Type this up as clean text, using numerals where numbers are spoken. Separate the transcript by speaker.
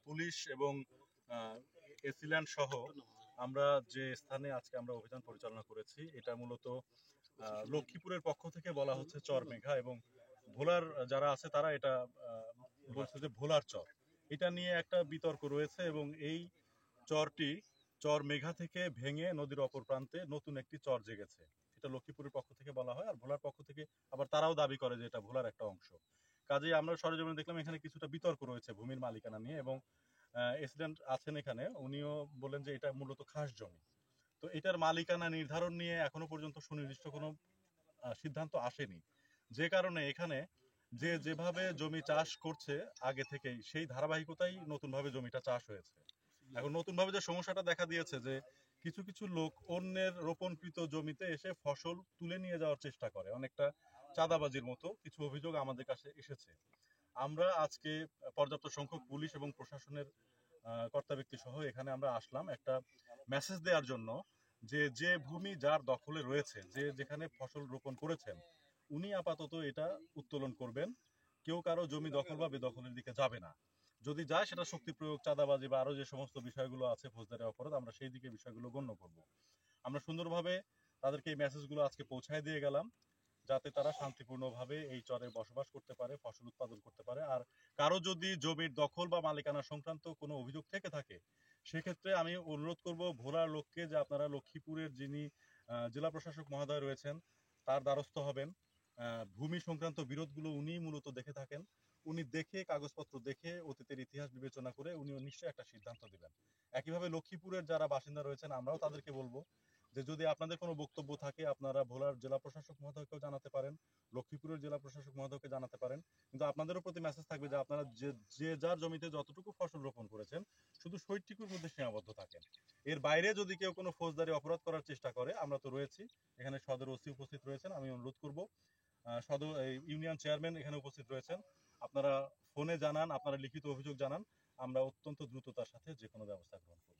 Speaker 1: Police এবং AC land সহ আমরা যে স্থানে আজকে আমরা অভিযান পরিচালনা করেছি এটা মূলত লক্ষ্মীপুরের পক্ষ থেকে বলা হচ্ছে চর মেঘা, এবং ভোলার যারা আছে তারা এটা বলছে যে ভোলার চর। এটা নিয়ে একটা বিতর্ক রয়েছে এবং এই চরটি চর মেঘা থেকে ভেঙে নদীর অপর প্রান্তে নতুন একটি চর জেগেছে। এটা লক্ষ্মীপুরের পক্ষ থেকে বলা হয়, আর ভোলার পক্ষ থেকে আবার তারাও দাবি করে যে এটা ভোলার একটা অংশ। কাজেই আমরা সরেজমিনে দেখলাম এখানে কিছুটা বিতর্ক রয়েছে ভূমির মালিকানা নিয়ে, এবং এসিডেন্ট আছেন এখানে, উনিও বলেন যে এটা মূলত খাস জমি। তো এটার মালিকানা নির্ধারণ নিয়ে এখনো পর্যন্ত সুনির্দিষ্ট কোনো সিদ্ধান্ত আসেনি, যে কারণে এখানে যে যেভাবে জমি চাষ করছে আগে থেকেই সেই ধারাবাহিকতাই নতুনভাবে জমিটা চাষ হয়েছে। এখন নতুনভাবে যে সমস্যাটা দেখা দিয়েছে যে কিছু কিছু লোক অন্যের রোপণকৃত জমিতে এসে ফসল তুলে নিয়ে যাওয়ার চেষ্টা করে, অনেকটা চাঁদাবাজির মতো কিছু অভিযোগ আমাদের কাছে এসেছে। আমরা আজকে পর্যাপ্ত সংখ্যক পুলিশ এবং প্রশাসনের কর্তা ব্যক্তি সহ এখানে আমরা আসলাম একটা মেসেজ দেওয়ার জন্য যে যে ভূমি যার দখলে রয়েছে, যে যেখানে ফসল রোপণ করেছেন, উনি আপাতত এটা উত্তোলন করবেন। কেউ কারো জমি দখল বা বেদখলের দিকে যাবে না। যদি যায় সেটা শক্তি প্রয়োগ, চাঁদাবাজি বা আরো যে সমস্ত বিষয়গুলো আছে ফৌজদারি অপরাধ, আমরা সেই দিকে বিষয়গুলো গণ্য করব। আমরা সুন্দরভাবে তাদেরকে এই মেসেজগুলো আজকে পৌঁছায় দিয়ে গেলাম, যাতে তারা শান্তিপূর্ণভাবে এই চরে বসবাস করতে পারে, ফসল উৎপাদন করতে পারে। আর কারো যদি জমির দখল বা মালিকানা সংক্রান্ত কোনো অভিযোগ থেকে থাকে, সেক্ষেত্রে আমি অনুরোধ করব ভোলার লোককে যে আপনারা লক্ষ্মীপুরের যিনি জেলা প্রশাসক মহোদয় রয়েছেন তার দ্বারস্থ হবেন। ভূমি সংক্রান্ত বিরোধগুলো উনি মূলত দেখে থাকেন, উনি দেখে কাগজপত্র দেখে অতীতের ইতিহাস বিবেচনা করে উনিও নিশ্চয়ই একটা সিদ্ধান্ত দিবেন। একইভাবে লক্ষ্মীপুরের যারা বাসিন্দা রয়েছেন আমরাও তাদেরকে বলবো যে যদি আপনাদের কোনো বক্তব্য থাকে আপনারা ভোলার জেলা প্রশাসক মহোদয়কেও জানাতে পারেন, লক্ষ্মীপুরের জেলা প্রশাসক মহোদয়কে জানাতে পারেন। কিন্তু আপনাদেরও প্রতি মেসেজ থাকবে যে আপনারা যে যার জমিতে যতটুকু ফসল রোপণ করেছেন শুধু সেইটুকুর মধ্যে সীমাবদ্ধ থাকেন। এর বাইরে যদি কেউ কোনো ফৌজদারি অপরাধ করার চেষ্টা করে, আমরা তো রয়েছি এখানে, সদর ওসি উপস্থিত রয়েছেন, আমি অনুরোধ করব সদর ইউনিয়ন চেয়ারম্যান এখানে উপস্থিত রয়েছেন, আপনারা ফোনে জানান, আপনারা লিখিত অভিযোগ জানান, আমরা অত্যন্ত দ্রুততার সাথে যে কোনো ব্যবস্থা গ্রহণ করব।